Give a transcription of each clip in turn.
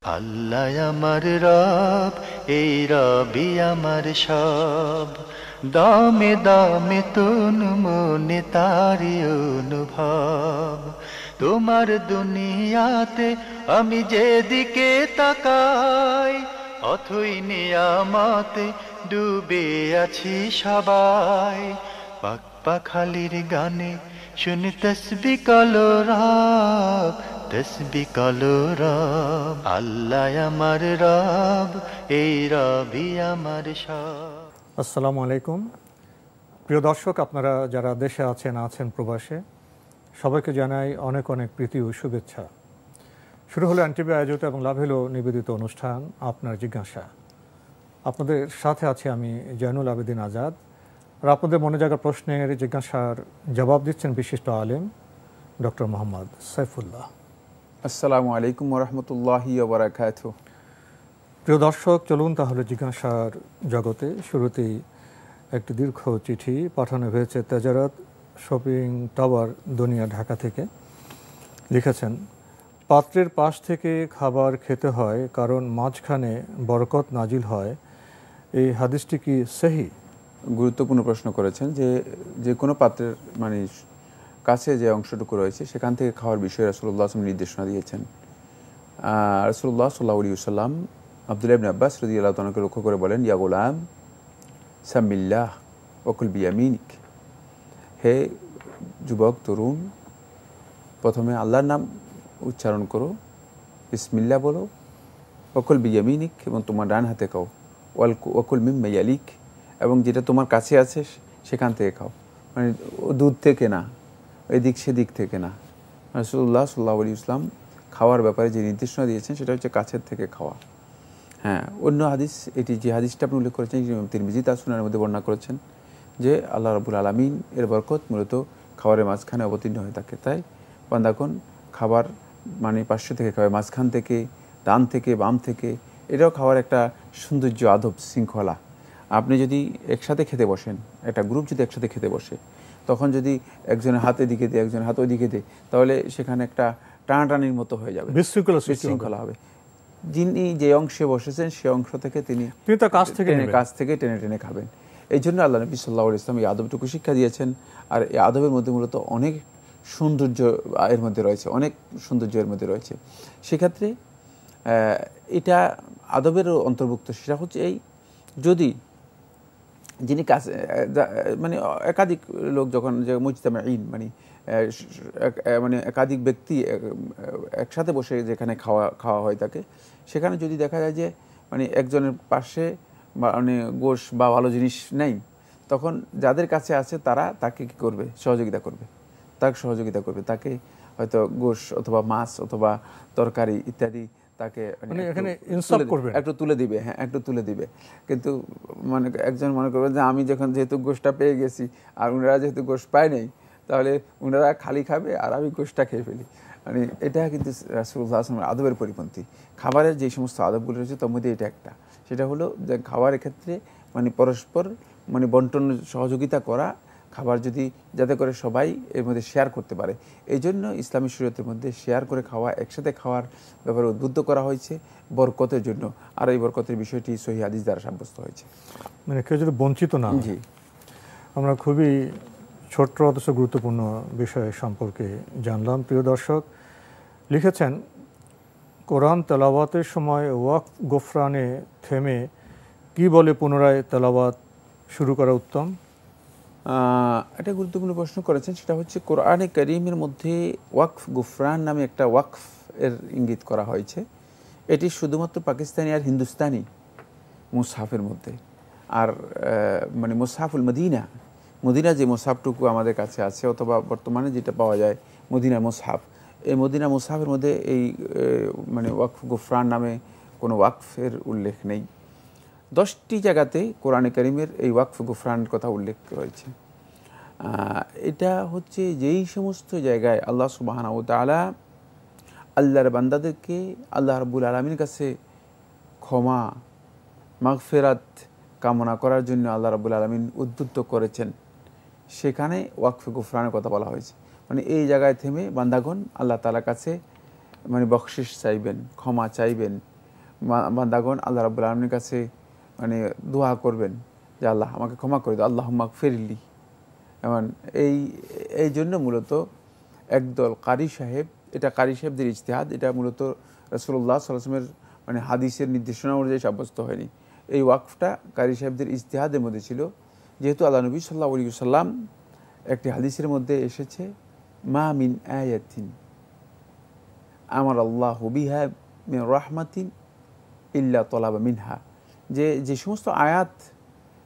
আল্লাহ আমার রব, এই রবি আমার সব। দামে দামে তুন মনে তারি অনুভব। তোমার দুনিয়াতে আমি যেদিকে তাকাই, অথই নিয়ামতে ডুবে আছি সবাই। পাক পাখালির গানে শুনি তসবি কলো রব, তসবি কলো রব। আল্লাহ আমার রব, এই রবি আমার সব। আসসালামু আলাইকুম প্রিয় দর্শক, আপনারা যারা দেশে আছেন প্রবাসে, সবাইকে জানাই অনেক অনেক প্রীতি ও শুভেচ্ছা। শুরু হলো এনটিভি আয়োজিত এবং লাভ হলো নিবেদিত অনুষ্ঠান আপনার জিজ্ঞাসা। আপনাদের সাথে আছি আমি জয়নুল আবেদিন আজাদ, আর আপনাদের মনে জাগা প্রশ্নের জিজ্ঞাসার জবাব দিচ্ছেন বিশিষ্ট আলেম ডক্টর মোহাম্মদ সাইফুল্লাহ। আসসালামু আলাইকুম ওরহমতুল্লাহি ওয়া বারাকাতুহু। প্রিয় দর্শক, চলুন তাহলে জিজ্ঞাসার জগতে। শুরুতেই একটি দীর্ঘ চিঠি পাঠানো হয়েছে তেজারত শপিং টাওয়ার, দুনিয়া, ঢাকা থেকে। লিখেছেন, পাত্রের পাশ থেকে খাবার খেতে হয় কারণ মাঝখানে বরকত নাজিল হয়, এই হাদিসটি কি সহি? গুরুত্বপূর্ণ প্রশ্ন করেছেন। যে কোনো পাত্রের কাছে যে অংশটুকু রয়েছে সেখান থেকে খাওয়ার বিষয়ে রাসূলুল্লাহ সাল্লাল্লাহু আলাইহি ওয়াসাল্লাম নির্দেশনা দিয়েছেন। রাসূলুল্লাহ সাল্লাল্লাহু আলাইহি ওয়াসাল্লাম আব্দুল্লাহ ইবনে আব্বাস রাদিয়াল্লাহু তাআলাকে লক্ষ্য করে বলেন, ইয়া গোলাম সামিল্লাহ ওয়াকুল বিয়ামিনিক। হে যুবক, তরুণ, প্রথমে আল্লাহর নাম উচ্চারণ করো, বিসমিল্লাহ বলো, ওয়াকুল বিয়ামিনিক, এবং তোমার ডান হাতে খাও, ওয়াকুল মিম্মা ইয়ালিক, এবং যেটা তোমার কাছে আছে সেখান থেকে খাও। মানে দুধ থেকে না, এদিক সেদিক থেকে না। রাসূলুল্লাহ সাল্লাল্লাহু আলাইহি ওয়াসাল্লাম খাওয়ার ব্যাপারে যে নির্দেশনা দিয়েছেন সেটা হচ্ছে কাছের থেকে খাওয়া। হ্যাঁ, অন্য হাদিস, এটি যে হাদিসটা আপনি উল্লেখ করেছেন তিরমিজি তার সুনানের মধ্যে বর্ণনা করেছেন যে আল্লাহ রাব্বুল আলামিন এর বরকত মূলত খাবারের মাঝখানে অবতীর্ণ হয়ে থাকে। তাই বান্দাগণ খাবার পার্শ্ব থেকে খাবে, মাঝখান থেকে, ডান থেকে, বাম থেকে। এটাও খাওয়ার একটা সৌন্দর্য, আদব, শৃঙ্খলা। আপনি যদি একসাথে খেতে বসেন, একটা গ্রুপ যদি একসাথে খেতে বসে, তখন যদি একজনের হাত এদিকে দেয়, একজনের হাত ওইদিকে দেয়, তাহলে সেখানে একটা টানাটানির মতো হয়ে যাবে, বিশৃঙ্খলা হবে। যিনি যে অংশে বসেছেন সে অংশ থেকে তিনি তার কাছ থেকে টেনে টেনে খাবেন। এই জন্য আল্লাহ নবী সাল্লাল্লাহু আলাইহি ওয়াসাল্লাম এই আদবটুকু শিক্ষা দিয়েছেন। আর এই আদবের মধ্যে মূলত অনেক সৌন্দর্য এর মধ্যে রয়েছে, অনেক সৌন্দর্য এর মধ্যে রয়েছে। সেক্ষেত্রে এটা আদবের অন্তর্ভুক্ত। সেটা হচ্ছে এই, যদি যিনি কাছে একাধিক লোক যখন মুজতামাঈন একাধিক ব্যক্তি একসাথে বসে যেখানে খাওয়া হয় থাকে, সেখানে যদি দেখা যায় যে একজনের পাশে গোশ বা ভালো জিনিস নেই, তখন যাদের কাছে আছে তারা তাকে কি করবে? সহযোগিতা করবে। তাকে হয়তো গোশ অথবা মাছ অথবা তরকারি ইত্যাদি তাকে একটু তুলে দিবে। হ্যাঁ, একটু তুলে দিবে। কিন্তু একজন মনে করবে যে আমি যেহেতু গোশটা পেয়ে গেছি আর উনারা যেহেতু গোশ পায় নাই, তাহলে উনারা খালি খাবে আর আমি গোশটা খেয়ে ফেলি। এটা কিন্তু রাসূলুল্লাহ সাল্লাল্লাহু আলাইহি ওয়াসাল্লামের আদবের পরিপন্থী। খাবারের যে সমস্ত আদবগুলো রয়েছে তার মধ্যে এটা একটা। সেটা হলো যে খাবারের ক্ষেত্রে পরস্পর বন্টন, সহযোগিতা করা, খাবার যাতে করে সবাই এর মধ্যে শেয়ার করতে পারে। এই জন্য ইসলামী শরীয়তের মধ্যে শেয়ার করে খাওয়া, একসাথে খাওয়ার ব্যাপারে উদ্বুদ্ধ করা হয়েছে বরকতের জন্য। আর এই বরকতের বিষয়টি সহিহ হাদিস দ্বারা সাব্যস্ত হয়েছে। কেউ যদি বঞ্চিত না। জি, আমরা খুবই ছোট্ট অথচ গুরুত্বপূর্ণ বিষয় সম্পর্কে জানলাম। প্রিয় দর্শক লিখেছেন, কোরআন তেলাওয়াতের সময় ওয়াকফ গোফরানে থেমে কি বলে পুনরায় তেলাওয়াত শুরু করা উত্তম? একটা গুরুত্বপূর্ণ প্রশ্ন করেছেন। সেটা হচ্ছে কোরআনে কারীমের মধ্যে ওয়াকফ গুফরান নামে একটা ওয়াকফ এর ইঙ্গিত করা হয়েছে। এটি শুধুমাত্র পাকিস্তানি আর হিন্দুস্তানি মুসহাফের মধ্যে। আর মুসহাফুল মদিনা যে মুসহাফটুকু আমাদের কাছে আছে, অথবা বর্তমানে যেটা পাওয়া যায় মদিনা মুসহাফ, এই মদিনা মুসহাফের মধ্যে এই ওয়াকফ গুফরান নামে কোনো ওয়াকফের উল্লেখ নেই। 10টি জায়গাতে কোরআনে কারীমের এই ওয়াকফ গুফরানের কথা উল্লেখ রয়েছে। এটা হচ্ছে যেই সমস্ত জায়গায় আল্লাহ সুবহানাহু ওয়া তাআলা আল্লাহর বান্দাদেরকে আল্লাহ রাব্বুল আলামিনের কাছে ক্ষমা, মাগফিরাত কামনা করার জন্য আল্লাহ রাব্বুল আলামিন উদ্বুদ্ধ করেছেন, সেখানে ওয়াকফ গুফরানের কথা বলা হয়েছে। এই জায়গায় থেমে বান্দাগণ আল্লাহ তাআলার কাছে বখশিশ চাইবেন, ক্ষমা চাইবেন, বান্দাগণ আল্লাহ রাব্বুল আলামিনের কাছে মানে দোয়া করবেন যে আল্লাহ আমাকে ক্ষমা করে দাও, আল্লাহুম্মা গফিরলি। এমন এই জন্য মূলত একদল কারি সাহেব, এটা কারি সাহেবদের ইজতিহাদ, এটা মূলত রাসূলুল্লাহ সাল্লাল্লাহু আলাইহি ওয়াসাল্লামের মানে হাদিসের নির্দেশনা অনুযায়ী সাব্যস্ত হয়নি। এই ওয়াকফটা কারি সাহেবদের ইজতিহাদের মধ্যে ছিল, যেহেতু আল্লাহ নবী সাল্লাল্লাহু আলাইহি ওয়াসাল্লাম একটি হাদিসের মধ্যে এসেছে মা মিন আয়াতিন আমার আল্লাহু বিহা মিন রাহমাতিন ইল্লা তলাবা মিনহা, যে সমস্ত আয়াত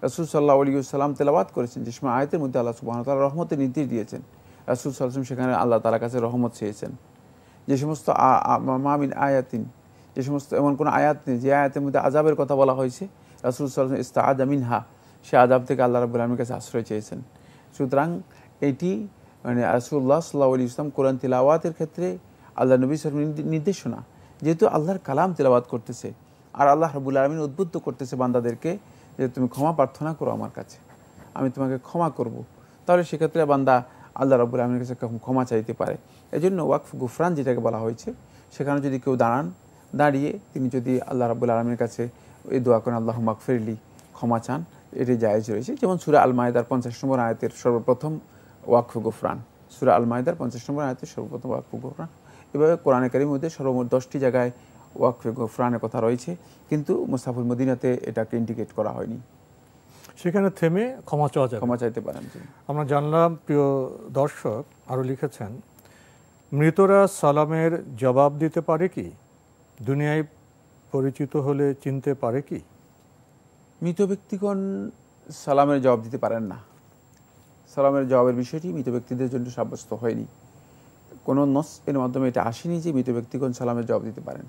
রাসূল সাল্লাল্লাহু আলাইহি ওয়াসাল্লাম তেলাওয়াত করেছেন, যে সময় আয়াতের মধ্যে আল্লাহ সুবহানাহু ওয়া তাআলা রহমতের নির্দেশ দিয়েছেন, রাসূল সাল্লাল্লাহু আলাইহি ওয়াসাল্লাম সেখানে আল্লাহ তাআলার কাছে রহমত চেয়েছেন। যে সমস্ত মা মিন আয়াতিন, যে সমস্ত এমন কোনো আয়াত নেই যে আয়াতের মধ্যে আযাবের কথা বলা হয়েছে, রাসূল সাল্লাল্লাহু আলাইহি ওয়াসাল্লাম ইস্তাআযা মিনহা, সে আযাব থেকে আল্লাহ রাব্বুল আলামিনের কাছে আশ্রয় চেয়েছেন। সুতরাং এটি মানে রাসূলুল্লাহ সাল্লাল্লাহু আলাইহি ওয়াসাল্লাম কোরআন তিলাওয়াতের ক্ষেত্রে আল্লাহ নবী সাল্লাল্লাহু আলাইহি ওয়াসাল্লামের নির্দেশনা, যেহেতু আল্লাহর কালাম তিলাওয়াত করতেছে আর আল্লাহ রাব্বুল আলামিন উদ্বুদ্ধ করতেছে বান্দাদেরকে যে তুমি ক্ষমা প্রার্থনা করো আমার কাছে, আমি তোমাকে ক্ষমা করব, তাহলে সেক্ষেত্রে বান্দা আল্লাহ রাব্বুল আলামিনের কাছে ক্ষমা চাইতে পারে। এজন্য ওয়াকফ গুফরান যেটাকে বলা হয়েছে, সেখানে যদি কেউ দাঁড়িয়ে তিনি যদি আল্লাহ রাব্বুল আলামিনের কাছে এই দোয়া করেন আল্লাহুম্মা গফিরলি, ক্ষমা চান, এটি জায়েজ রয়েছে। যেমন সূরা আল মায়েদার 50 নম্বর আয়াতের সর্বপ্রথম ওয়াকফ গুফরান, সূরা আল মায়েদার 50 নম্বর আয়াতের সর্বপ্রথম ওয়াকফ গুফরান। এভাবে কোরআনে কারীমের মধ্যে সর্বমোট 10টি জায়গায় ওয়াকফ গুফরানের কথা রয়েছে, কিন্তু মুসহাফুল মদিনাতে এটাকে ইন্ডিকেট করা হয়নি। সেখানে থেমে ক্ষমা চাওয়া যাবে, ক্ষমা চাইতে পারেন। আমরা জানলাম। প্রিয় দর্শক আরও লিখেছেন, মৃতরা সালামের জবাব দিতে পারে কি? দুনিয়ায় পরিচিত হলে চিনতে পারে কি? মৃত ব্যক্তিগণ সালামের জবাব দিতে পারেন না। সালামের জবাবের বিষয়টি মৃত ব্যক্তিদের জন্য সাব্যস্ত হয়নি, কোনো নস এর মাধ্যমে এটা আসেনি যে মৃত ব্যক্তিগণ সালামের জবাব দিতে পারেন।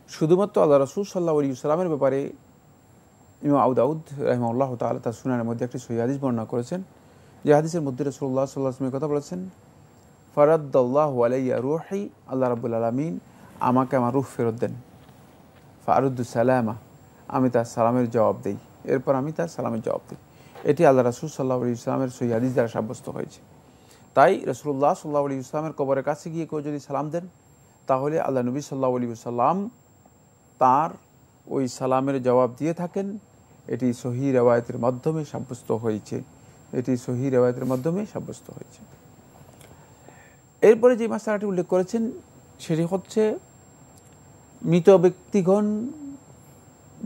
শুধুমাত্র আল্লাহ রাসূল সাল্লাল্লাহু আলাইহি ওয়াসাল্লামের ব্যাপারে ইমাম আবু দাউদ রাহিমাহুল্লাহ তাআলা তার সুনানের মধ্যে একটি সহিহ হাদিস বর্ণনা করেছেন, যে হাদিসের মধ্যে রাসূলুল্লাহ সাল্লাল্লাহু আলাইহি ওয়াসাল্লাম কথা বলেছেন, ফারাদ্দাল্লাহু আলাইয়া রূহি, আল্লাহ রাব্বুল আলামিন আমাকে আমার রূহ ফেরত দেন, ফারুদ্দু সালামা, আমি তার সালামের জবাব দেই, এরপর আমি তার সালামের জবাব দিই। এটি আল্লাহ রাসূল সাল্লাল্লাহু আলাইহি ওয়াসাল্লামের সহিহ হাদিস দ্বারা সাব্যস্ত হয়েছে। তাই রাসূলুল্লাহ সাল্লাল্লাহু আলাইহি ওয়াসাল্লামের কবরের কাছে গিয়ে কেউ যদি সালাম দেন, তাহলে আল্লাহ নবী সাল্লাল্লাহু আলাইহি ওয়াসাল্লাম তার ওই সালামের জবাব দিয়ে থাকেন। এটি সহিহ রিওয়ায়াতের মাধ্যমে সাব্যস্ত হয়েছে, এটি সহিহ রিওয়ায়াতের মাধ্যমে সাব্যস্ত হয়েছে। এরপরে যে মাসআলাটি উল্লেখ করেছেন সেটি হচ্ছে মৃত ব্যক্তিগণ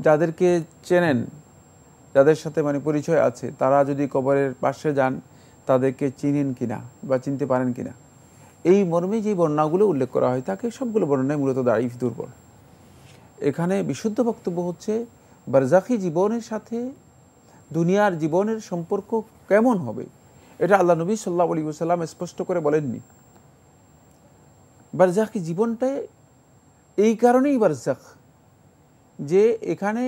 যাদেরকে চেনেন, যাদের সাথে মানে পরিচয় আছে, তারা যদি কবরের পাশে যান তাদেরকে চিনেন কিনা বা চিনতে পারেন কিনা, এই মর্মে যে বর্ণনাগুলো উল্লেখ করা হয় থাকে সবগুলো বর্ণনায় মূলত দাঈফ, দুর্বল। এখানে বিশুদ্ধ বক্তব্য হচ্ছে বারজাখী জীবনের সাথে দুনিয়ার জীবনের সম্পর্ক কেমন হবে, এটা আল্লাহ নবী সাল্লাল্লাহু আলাইহি ওয়াসাল্লাম স্পষ্ট করে বলেননি। বারজাখী জীবনটাই এই কারণেই বারজাখ, যে এখানে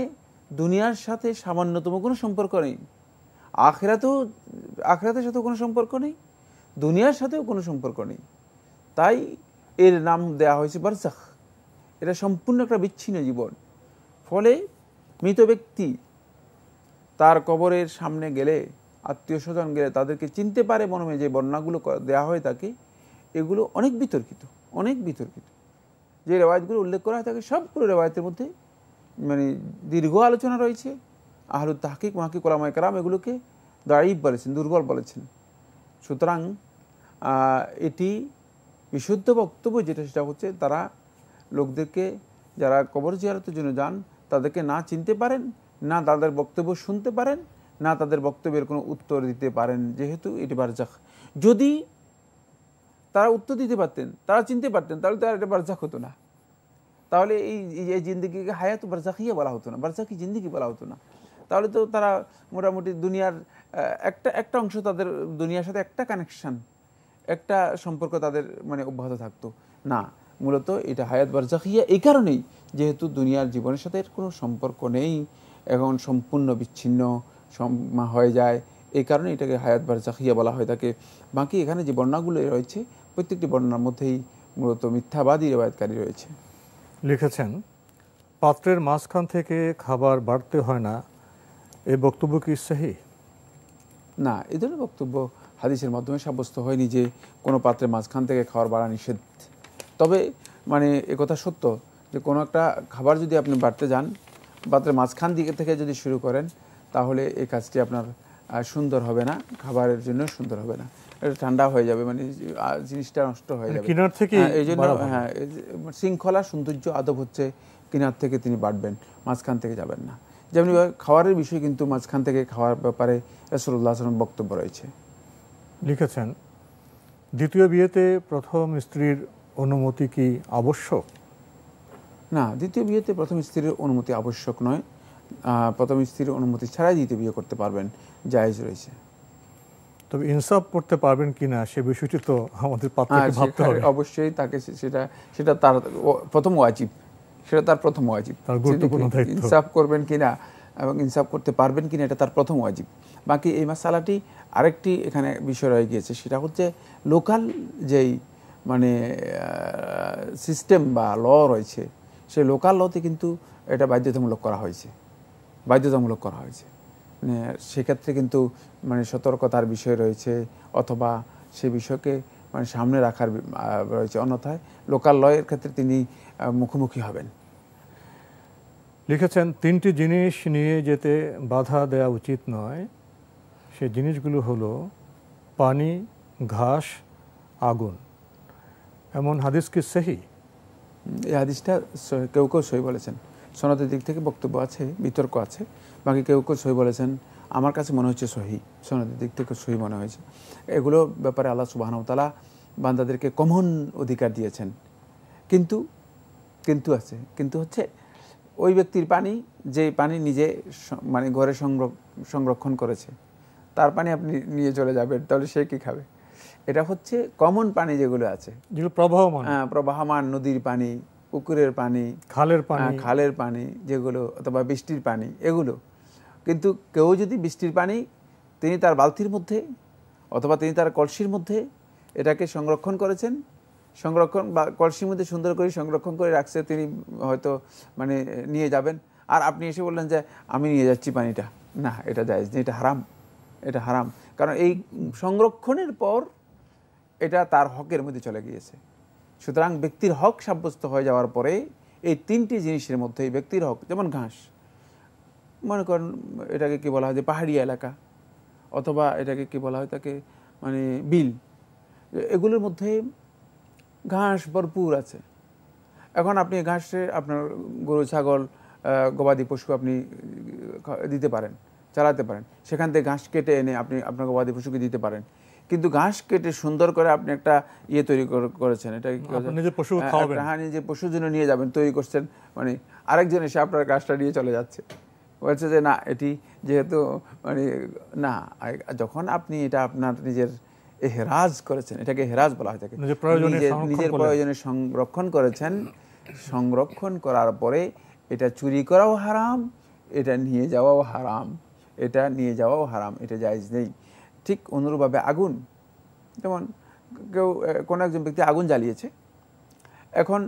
দুনিয়ার সাথে সামান্যতম কোনো সম্পর্ক নেই, আখিরাতের সাথেও কোনো সম্পর্ক নেই, দুনিয়ার সাথেও কোনো সম্পর্ক নেই, তাই এর নাম দেয়া হয়েছে বারজাখ। এটা সম্পূর্ণ একটা বিচ্ছিন্ন জীবন। ফলে মৃত ব্যক্তি তার কবরের সামনে গেলে, আত্মীয় স্বজন গেলে তাদেরকে চিনতে পারে মর্মে যে বর্ণনাগুলো দেওয়া হয় তাকে, এগুলো অনেক বিতর্কিত। যে রেওয়ায়েতগুলো উল্লেখ করা হয় থাকে সবগুলো রেওয়ায়েতের মধ্যে মানে দীর্ঘ আলোচনা রয়েছে। আহলুত তাহকিক, মুহাক্কিক, উলামায়ে কেরাম এগুলোকে দাঈফ বলেছেন, দুর্বল বলেছেন। সুতরাং এটি বিশুদ্ধ বক্তব্য যেটা, সেটা হচ্ছে তারা লোকদেরকে যারা কবর জিয়ারতের জন্য যান তাদেরকে না চিনতে পারেন, না তাদের বক্তব্য শুনতে পারেন, না তাদের বক্তব্যের কোনো উত্তর দিতে পারেন, যেহেতু এটি বারজাখ। যদি তারা উত্তর দিতে পারতেন, তারা চিনতে পারতেন, তাহলে তো আর এটা বারজাখ হতো না। তাহলে এই জিন্দেগিকে হায়াত বারজাখিয়া বলা হতো না, বারজাখি জিন্দেগি বলা হতো না। তাহলে তো তারা মোটামুটি দুনিয়ার একটা অংশ, তাদের দুনিয়ার সাথে একটা কানেকশন, একটা সম্পর্ক তাদের মানে অব্যাহত থাকতো না। মূলত এটা হায়াত বারজাখিয়া এই কারণেই, যেহেতু দুনিয়ার জীবনের সাথে কোনো সম্পর্ক নেই, এখন সম্পূর্ণ বিচ্ছিন্ন হয়ে যায়, এই কারণে এটাকে হায়াত বারজাখিয়া বলা হয় থাকে। বাকি এখানে যে বর্ণনাগুলো রয়েছে প্রত্যেকটি বর্ণনার মধ্যেই মূলত মিথ্যাবাদী রেওয়ায়াতকারী রয়েছে। লিখেছেন, পাত্রের মাঝখান থেকে খাবার বাড়তে হয় না, এই বক্তব্য কি সহিহ? না, এই ধরনের বক্তব্য হাদিসের মাধ্যমে সাব্যস্ত হয়নি যে কোনো পাত্রের মাঝখান থেকে খাবার বাড়া নিষেধ। তবে মানে একথা সত্য যে যে কোনো একটা খাবার যদি আপনি বাড়তে যান, পাত্রের মাঝখান দিকে থেকে যদি শুরু করেন, তাহলে এই কাজটি আপনার সুন্দর হবে না, খাবারের জন্য সুন্দর হবে না, এটা ঠান্ডা হয়ে যাবে, মানে জিনিসটা নষ্ট হয়ে যাবে কিনার থেকে। এই জন্য হ্যাঁ, শৃঙ্খলা সৌন্দর্য আদব হচ্ছে কিনার থেকে তিনি বাড়বেন, মাঝখান থেকে যাবেন না। যেমনি খাওয়ারের বিষয় কিন্তু মাঝখান থেকে খাওয়ার ব্যাপারে রাসূলুল্লাহ সাল্লাল্লাহু আলাইহি ওয়াসাল্লাম বক্তব্য রয়েছে। লিখেছেন, দ্বিতীয় বিয়েতে প্রথম স্ত্রীর অনুমতি কি আবশ্যক? না, দ্বিতীয় বিয়েতে প্রথম স্ত্রীর অনুমতি আবশ্যক নয়। প্রথম স্ত্রীর অনুমতি ছাড়াই দ্বিতীয় বিয়ে করতে পারবেন, জায়েজ রয়েছে। তবে ইনসাফ করতে পারবেন কিনা সে বিষয়টি তো আমাদের পাত্রকে ভাবতে হবে। অবশ্যই তাকে সেটা তার প্রথম ওয়াজিব, সেটা তার প্রথম ওয়াজিব। তার গুরুত্বপূর্ণ দায়িত্ব। ইনসাফ করবেন কিনা এবং ইনসাফ করতে পারবেন কিনা এটা তার প্রথম ওয়াজিব। বাকি এই মাসালাটি আরেকটি এখানে বিষয় রয়ে গিয়েছে, সেটা হচ্ছে লোকাল যেই মানে সিস্টেম বা ল রয়েছে, সেই লোকাল লতে কিন্তু এটা বাধ্যতামূলক করা হয়েছে, বাধ্যতামূলক করা হয়েছে। মানে সেক্ষেত্রে কিন্তু মানে সতর্কতার বিষয় রয়েছে, অথবা সে বিষয়কে মানে সামনে রাখার রয়েছে, অন্যথায় লোকাল লয়ের ক্ষেত্রে তিনি মুখোমুখি হবেন। লিখেছেন, তিনটি জিনিস নিয়ে যেতে বাধা দেওয়া উচিত নয়, সে জিনিসগুলো হলো পানি, ঘাস, আগুন। এমন হাদিস কি সহি? এই হাদিসটা কেউ কেউ সহি বলেছেন, সনদের দিক থেকে বক্তব্য আছে, বিতর্ক আছে, বাকি কেউ কেউ সহি বলেছেন। আমার কাছে মনে হচ্ছে সহি, সনদের দিক থেকে সহি মনে হয়েছে। এগুলো ব্যাপারে আল্লাহ সুবহানাহু ওয়া তাআলা বান্দাদেরকে কমন অধিকার দিয়েছেন, কিন্তু আছে, কিন্তু হচ্ছে ওই ব্যক্তির পানি, যে পানি নিজে মানে ঘরে সংরক্ষণ করেছে, তার পানি আপনি নিয়ে চলে যাবেন, তাহলে সে কি খাবে? এটা হচ্ছে কমন পানি যেগুলো আছে, যেগুলো প্রবাহমান, প্রবাহমান নদীর পানি, পুকুরের পানি, খালের পানি যেগুলো, অথবা বৃষ্টির পানি, এগুলো। কিন্তু কেউ যদি বৃষ্টির পানি তিনি তার বালতির মধ্যে অথবা তিনি তার কলসির মধ্যে এটাকে সংরক্ষণ করেছেন, সংরক্ষণ বা কলসির মধ্যে সুন্দর করে সংরক্ষণ করে রাখছে, তিনি হয়তো মানে নিয়ে যাবেন, আর আপনি এসে বললেন যে আমি নিয়ে যাচ্ছি পানিটা, না, এটা জায়েজ নেই, এটা হারাম, এটা হারাম। কারণ এই সংরক্ষণের পর এটা তার হকের মধ্যে চলে গিয়েছে। সুতরাং ব্যক্তির হক সাব্যস্ত হয়ে যাওয়ার পরে এই তিনটি জিনিসের মধ্যে ব্যক্তির হক, যেমন ঘাস, মনে করেন এটাকে কি বলা হয় যে পাহাড়ি এলাকা, অথবা এটাকে কি বলা হয় তাকে মানে বিল, এগুলোর মধ্যে ঘাস ভরপুর আছে। এখন আপনি ঘাসে আপনার গরু, ছাগল, গবাদি পশু আপনি দিতে পারেন, চালাতে পারেন, সেখান থেকে ঘাস কেটে এনে আপনি আপনার গবাদি পশুকে দিতে পারেন। কিন্তু ঘাস কেটে সুন্দর করে আপনি একটা ইয়ে তৈরি করেছেন, এটা নিজের পশুর জন্য নিয়ে যাবেন, তৈরি করছেন, মানে আরেকজন এসে আপনার ঘাসটা নিয়ে চলে যাচ্ছে, বলছে যে না, এটি যেহেতু মানে না, যখন আপনি এটা আপনার নিজের হেরাজ করেছেন, এটাকে হেরাজ বলা হয়, নিজের প্রয়োজনে সংরক্ষণ করেছেন, সংরক্ষণ করার পরে এটা চুরি করাও হারাম, এটা নিয়ে যাওয়াও হারাম, এটা জায়েজ নেই। ঠিক অনুরূপভাবে আগুন, যেমন কোনো একজন ব্যক্তি আগুন জ্বালিয়েছে, এখন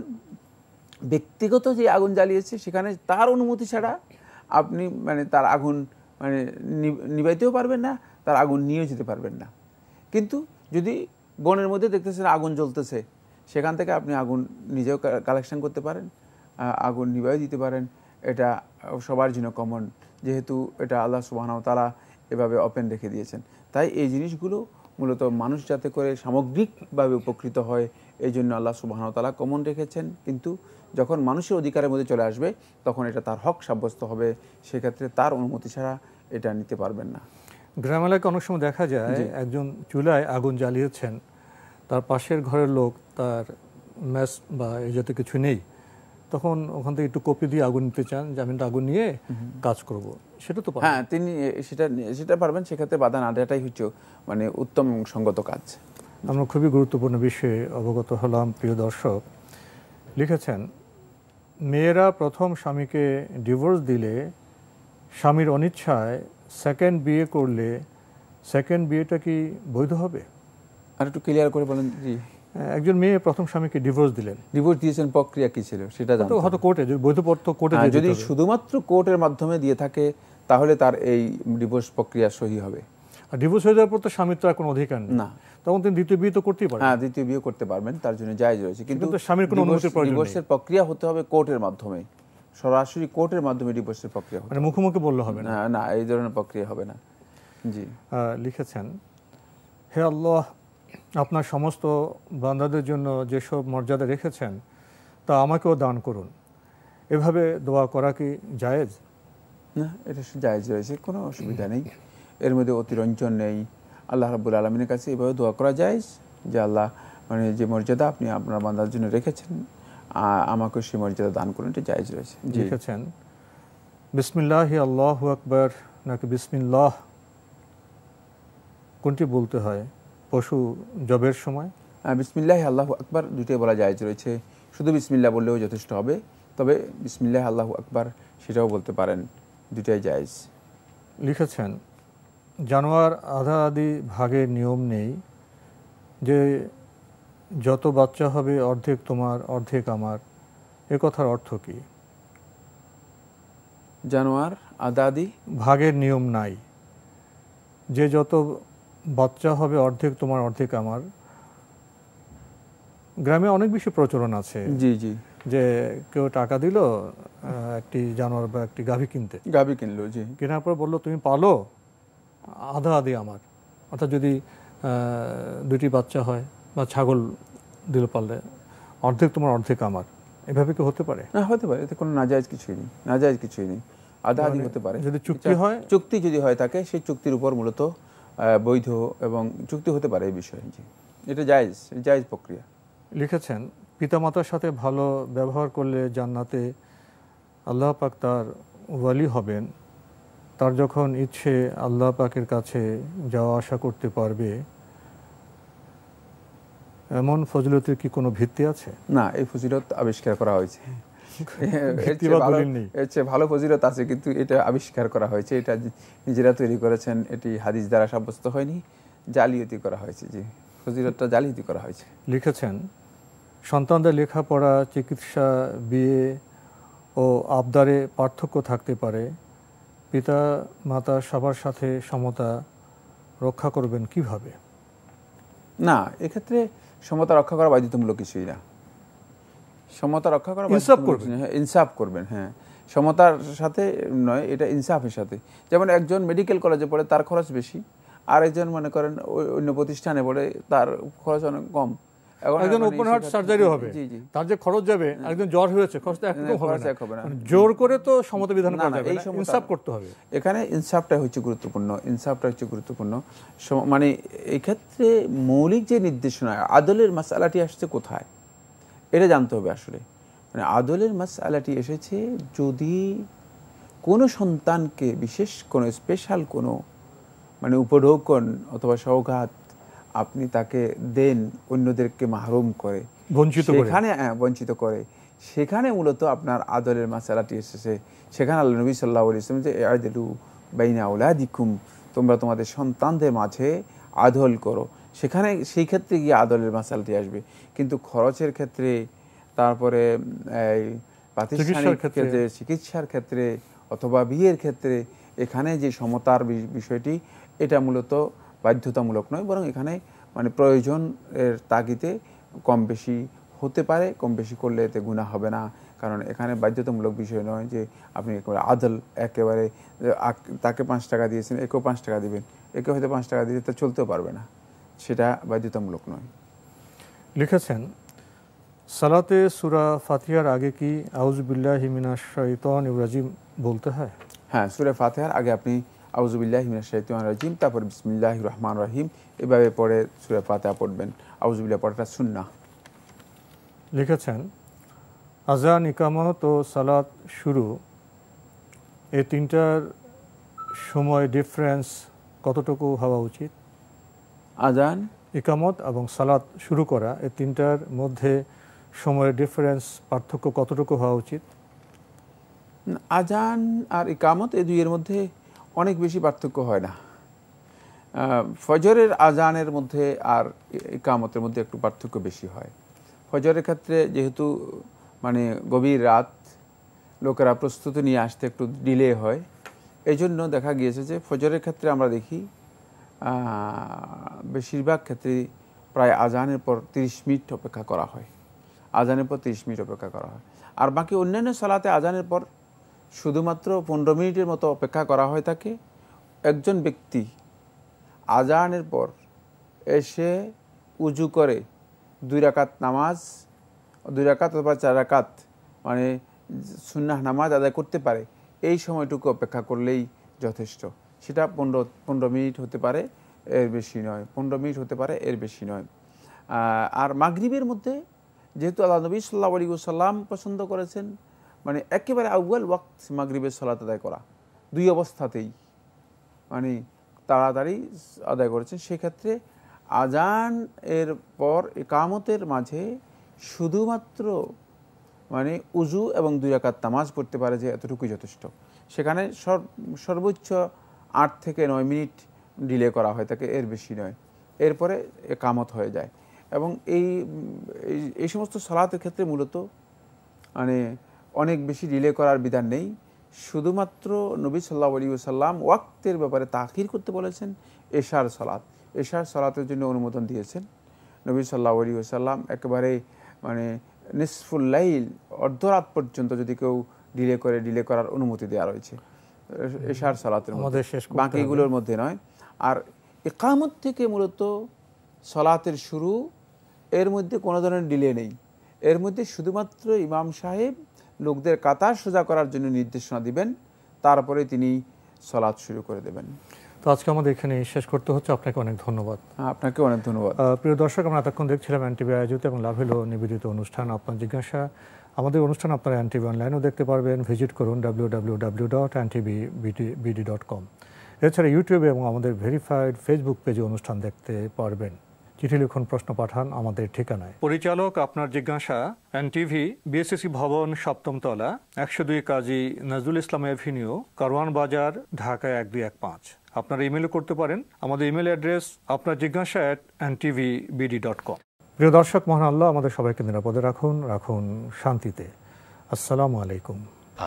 ব্যক্তিগত যে আগুন জ্বালিয়েছে সেখানে তার অনুমতি ছাড়া আপনি মানে তার আগুন মানে নিভাইতেও পারবেন না, তার আগুন নিয়েও যেতে পারবেন না। কিন্তু যদি বনের মধ্যে দেখতেছেন আগুন জ্বলতেছে, সেখান থেকে আপনি আগুন নিজেও কালেকশন করতে পারেন, আগুন নিভাই দিতে পারেন, এটা সবার জন্য কমন, যেহেতু এটা আল্লাহ সুবহানাহু ওয়া তাআলা এভাবে ওপেন রেখে দিয়েছেন। তাই এই জিনিসগুলো মূলত মানুষ যাতে করে সামগ্রিকভাবে উপকৃত হয়, এই জন্য আল্লাহ সুবহানাহু ওয়া তাআলা কমন রেখেছেন। কিন্তু যখন মানুষের অধিকারের মধ্যে চলে আসবে, তখন এটা তার হক সাব্যস্ত হবে, সেক্ষেত্রে তার অনুমতি ছাড়া এটা নিতে পারবেন না। গ্রাম এলাকায় অনেক সময় দেখা যায় একজন চুলায় আগুন জ্বালিয়েছেন, তার পাশের ঘরের লোক তার ম্যাচ বা এই জাতীয় কিছু নেই, তখন ওখান থেকে একটু কপি দিয়ে আগুন নিতে চান, যে আমি আগুন নিয়ে কাজ করব, সেটা তো হ্যাঁ, তিনি সেটা পারবেন, সেক্ষেত্রে বাধা না দেওয়াটাই হচ্ছে মানে উত্তম সঙ্গত কাজ। আমরা খুবই গুরুত্বপূর্ণ বিষয়ে অবগত হলাম। প্রিয় দর্শক লিখেছেন, মেয়েরা প্রথম স্বামীকে ডিভোর্স দিলে স্বামীর অনিচ্ছায় সেকেন্ড বিয়ে করলে সেকেন্ড বিয়েটা কি বৈধ হবে? আর একটু ক্লিয়ার করে বলেন। জি, একজন মেয়ে প্রথম স্বামীকে ডিভোর্স দিলেন, ডিভোর্স দিয়েছেন, প্রক্রিয়া কি ছিল সেটা জানতে হবে। হয়তো কোর্টে, যদি বৈধপত্র কোর্টে, যদি শুধুমাত্র কোর্টের মাধ্যমে দিয়ে থাকে তাহলে তার এই ডিভোর্স প্রক্রিয়া সহি হবে। আর ডিভোর্স হয়ে যাওয়ার পর তো স্বামীর তো আর কোনো অধিকার নেই, না, তখন তিনি দ্বিতীয় বিয়ে তো করতেই পারেন। হ্যাঁ, দ্বিতীয় বিয়ে করতে পারবেন, তার জন্য জায়েজ রয়েছে, কিন্তু স্বামীর কোনো অনুমতির প্রয়োজন নেই। ডিভোর্সের প্রক্রিয়া হতে হবে কোর্টের মাধ্যমে, সরাসরি কোর্টের মাধ্যমে ডিভোর্সের প্রক্রিয়া হবে, মানে মুখোমুখি বললে হবে না। না, এই ধরনের প্রক্রিয়া হবে না। জি, লিখেছেন, হে আল্লাহ, আপনার সমস্ত বান্দাদের জন্য যেসব মর্যাদা রেখেছেন তা আমাকেও দান করুন। এভাবে দোয়া করা কি জায়েজ? না, এটা জায়েজ রয়েছে, কোনো অসুবিধা নেই, এর মধ্যে অতিরঞ্জন নেই। আল্লাহ রাব্বুল আলামিনের কাছে এভাবে দোয়া করা জায়েজ যে আল্লাহ, মানে যে মর্যাদা আপনি আপনার বান্দার জন্য রেখেছেন আমাকে সেই মর্যাদা দান করুন, এটা জায়েজ রয়েছে। লিখেছেন, বিসমিল্লাহি আল্লাহু আকবার নাকি বিসমিল্লাহ কোনটি বলতে হয় পশু জবের সময়? বিসমিল্লাহি আল্লাহু আকবার দুটোই বলা জায়েজ রয়েছে, শুধু বিসমিল্লাহ বললেও যথেষ্ট হবে, তবে বিসমিল্লাহি আল্লাহু আকবার সেটাও বলতে পারেন, দুটাই জায়েজ। লিখেছেন, জানোয়ার আধা আধি ভাগের নিয়ম নেই, যে যত বাচ্চা হবে অর্ধেক তোমার অর্ধেক আমার, এ কথার অর্থ কি? জানোয়ার আধা আধি ভাগের নিয়ম নাই, যে যত বাচ্চা হবে অর্ধেক তোমার অর্ধেক আমার। গ্রামে অনেক বেশি প্রচলন আছে, জি জি, যে কেউ টাকা দিল একটি জানোয়ার বা একটি গাভী কিনতে, গাভী কিনলো, জি, কেনার পর বললো তুমি পালো, আধা আধি আমার। অর্থাৎ যদি দুটি বাচ্চা হয় বা ছাগল দিল পারলে অর্ধেক তোমার অর্ধেক আমার, এভাবে কি হতে পারে? না, হতে পারে, এতে কোনো নাজায়েজ কিছুই নেই, নাজায়েজ কিছুই নেই, আধা আধি হতে পারে। যদি চুক্তি হয়, চুক্তি যদি হয় থাকে, সেই চুক্তির উপর মূলত বৈধ এবং চুক্তি হতে পারে এই বিষয়ে, জি, এটা জায়েজ, জায়েজ প্রক্রিয়া। লিখেছেন, পিতামাতার সাথে ভালো ব্যবহার করলে জান্নাতে আল্লাহ পাক তার ওয়ালি হবেন, তার যখন ইচ্ছে আল্লাহ পাকের কাছে যাওয়া আসা করতে পারবে, এমন ফজিলতের কি কোনো ভিত্তি আছে? না, এই ফজিলত আবিষ্কার করা হয়েছে, এর চেয়ে ভালো ফজিলত আছে, কিন্তু এটা আবিষ্কার করা হয়েছে, এটা নিজেরা তৈরি করেছেন, এটি হাদিস দ্বারা সাব্যস্ত হয়নি, জালিয়াতি করা হয়েছে, জি, ফজিলতটা জালিয়াতি করা হয়েছে। লিখেছেন, সন্তানদের লেখাপড়া, চিকিৎসা, বিয়ে ও আবদারে পার্থক্য থাকতে পারে, পিতা মাতা সবার সাথে সমতা রক্ষা করবেন কিভাবে? না, এক্ষেত্রে সমতা রক্ষা করা বাধ্যতামূলক কিছুই না, সমতা রক্ষা করা ইনসাফ করবেন, হ্যাঁ, সমতার সাথে নয়, এটা ইনসাফের সাথে। যেমন একজন মেডিকেল কলেজে পড়ে, তার খরচ বেশি, আর একজন মনে করেন অন্য প্রতিষ্ঠানে পড়ে, তার খরচ অনেক কম। একজন ওপেন হার্ট সার্জারি হবে, তার যে খরচ যাবে, একজন জ্বর হয়েছে, খরচটা একরকম হবে না। জোর করে তো সমতা বিধান করা যাবে না, ইনসাফ করতে হবে। এখানে ইনসাফটা হচ্ছে গুরুত্বপূর্ণ, ইনসাফটা হচ্ছে গুরুত্বপূর্ণ। মানে এই ক্ষেত্রে মৌলিক যে নির্দেশনা, আদলের মাসআলাটি আসছে কোথায়, এটা জানতে হবে আসলে। মানে আদলের মাসআলাটি এসেছে যদি কোনো সন্তানকে বিশেষ কোনো স্পেশাল কোনো মানে উপঢৌকন অথবা সৌগাত আপনি তাকে দেন, অন্যদেরকে মাহরুম করে, বঞ্চিত করে, সেখানে মূলত আপনার আদলের মাসআলাটি এসেছে। সেখানে আল্লাহ নবী সাল্লাল্লাহু আলাইহি ওয়াসাল্লাম যে ইআদিলু বাইনা আওলাদিকুম, তোমরা তোমাদের সন্তানদের মাঝে আদল করো, সেখানে সেই ক্ষেত্রে গিয়ে আদলের মাসআলাটি আসবে। কিন্তু খরচের ক্ষেত্রে, তারপরে এই প্রাতিষ্ঠানিক ক্ষেত্রে, চিকিৎসার ক্ষেত্রে অথবা বিয়ের ক্ষেত্রে, এখানে যে সমতার বিষয়টি, এটা মূলত বাধ্যতামূলক নয়, বরং এখানে মানে প্রয়োজনের তাগিদে কম বেশি হতে পারে, কম বেশি করলে এতে গুনাহ হবে না। কারণ এখানে বাধ্যতামূলক বিষয় নয় যে আপনি আদল একেবারে তাকে 5 টাকা দিয়েছেন, একেও 5 টাকা দিবেন, একে হয়তো 5 টাকা দিলে তা চলতেও পারবে না, সেটা বাধ্যতামূলক নয়। লিখেছেন, সালাতে সূরা ফাতিহার আগে কি আউযু বিল্লাহি মিনাশ শাইতানির রাজিম বলতে হয়? হ্যাঁ, সূরা ফাতিহার আগে আপনি আউযু বিল্লাহি মিনাশ শাইতানির রাজিম, তারপর বিসমিল্লাহির রহমানির রহিম এভাবে পড়ে সূরা ফাতিহা পড়বেন। আউযু বিল্লাহ পড়াটা সুন্নাহ। লিখেছেন, আযান, ইকামত ও সালাত শুরু, এই তিনটার সময় ডিফারেন্স কতটুকু হওয়া উচিত? আযান, ইকামত এবং সালাত শুরু করা, এই তিনটার মধ্যে সময়ের ডিফারেন্স, পার্থক্য কতটুকু হওয়া উচিত? আযান আর ইকামত এই দুইয়ের মধ্যে অনেক বেশি পার্থক্য হয় না। ফজরের আযানের মধ্যে আর ইকামতের মধ্যে একটু পার্থক্য বেশি হয়। ফজরের ক্ষেত্রে যেহেতু মানে গভীর রাত, লোকেরা প্রস্তুতি নিয়ে আসতে একটু ডিলে হয়, এই জন্য দেখা গিয়েছে যে ফজরের ক্ষেত্রে আমরা দেখি বেশিরভাগ ক্ষেত্রে প্রায় আজানের পর 30 মিনিট অপেক্ষা করা হয়, আজানের পর 30 মিনিট অপেক্ষা করা হয়। আর বাকি অন্যান্য সালাতে আজানের পর শুধুমাত্র 15 মিনিটের মতো অপেক্ষা করা হয় থাকে। একজন ব্যক্তি আজানের পর এসে উজু করে 2 রাকাত নামাজ, 2 রাকাত অথবা 4 রাকাত মানে সুন্নাহ নামাজ আদায় করতে পারে, এই সময়টুকু অপেক্ষা করলেই যথেষ্ট। সেটা 15 মিনিট হতে পারে, এর বেশি নয়, 15 মিনিট হতে পারে, এর বেশি নয়। আর মাগরিবের মধ্যে যেহেতু আল্লাহ নবী সাল্লাল্লাহু আলাইহি ওয়াসাল্লাম পছন্দ করেছেন মানে একেবারে আউয়াল ওয়াক্ত মাগরিবের সালাত আদায় করা, 2 অবস্থাতেই মানে তাড়াতাড়ি আদায় করেছেন, সেক্ষেত্রে আজান এর পর ইকামতের মাঝে শুধুমাত্র মানে উজু এবং 2 রাকাত নামাজ পড়তে পারে, যে এতটুকুই যথেষ্ট। সেখানে সর্বোচ্চ 8 থেকে 9 মিনিট ডিলে করা হয় তাকে, এর বেশি নয়। এরপরে ইকামত হয়ে যায়। এবং এই সমস্ত সালাতের ক্ষেত্রে মূলত মানে অনেক বেশি ডিলে করার বিধান নেই। শুধুমাত্র নবী সাল্লাল্লাহু আলাইহি ওয়াসাল্লাম ওয়াক্তের ব্যাপারে তাখির করতে বলেছেন এশার সালাত, এশার সালাতের জন্য অনুমোদন দিয়েছেন নবী সাল্লাল্লাহু আলাইহি ওয়াসাল্লাম। একেবারে মানে নিসফুল লাইল, অর্ধরাত পর্যন্ত যদি কেউ ডিলে করার অনুমতি দেওয়া রয়েছে এশার সালাতের মধ্যে, বাকিগুলোর মধ্যে নয়। আর ইকামত থেকে মূলত সালাতের শুরু, এর মধ্যে কোনো ধরনের ডিলে নেই। এর মধ্যে শুধুমাত্র ইমাম সাহেব লোকদের কাতার সোজা করার জন্য নির্দেশনা দিবেন, তারপরে তিনি সালাত শুরু করে দেবেন। তো আজকে আমাদের এখানে শেষ করতে হচ্ছে। আপনাকে অনেক ধন্যবাদ। আপনাকে অনেক ধন্যবাদ। প্রিয় দর্শক, আমরা এতক্ষণ দেখছিলাম এনটিভি আয়োজিত এবং লাভেলো নিবেদিত অনুষ্ঠান আপনার জিজ্ঞাসা। আমাদের অনুষ্ঠান আপনারা এনটিভি অনলাইনেও দেখতে পারবেন, ভিজিট করুন www.ntvbd.com। এছাড়া ইউটিউবে এবং আমাদের ভেরিফাইড ফেসবুক পেজে অনুষ্ঠান দেখতে পারবেন। চিঠি লিখুন, প্রশ্ন পাঠান আমাদের ঠিকানায়। পরিচালক আপনার জিজ্ঞাসা, এনটিভি, বিএসসি ভবন, 7ম তলা, 102 কাজী নজরুল ইসলাম এভিনিউ, কারওয়ান বাজার, ঢাকা 1215। আপনারা ইমেলও করতে পারেন। আমাদের ইমেল অ্যাড্রেস আপনার জিজ্ঞাসা @ntvbd.com। প্রিয় দর্শক, মহান আল্লাহ আমাদের সবাইকে নিরাপদে রাখুন শান্তিতে। আসসালামু আলাইকুম।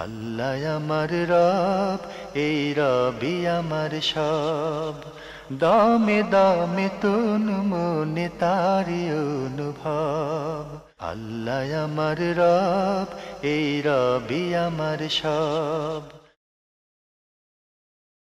আল্লাহ আমার রব, এই রবি আমার সব, দামে দামে তুন মনে তারি অনুভব। আল্লাহ আমার রব, এই রবি আমার সব।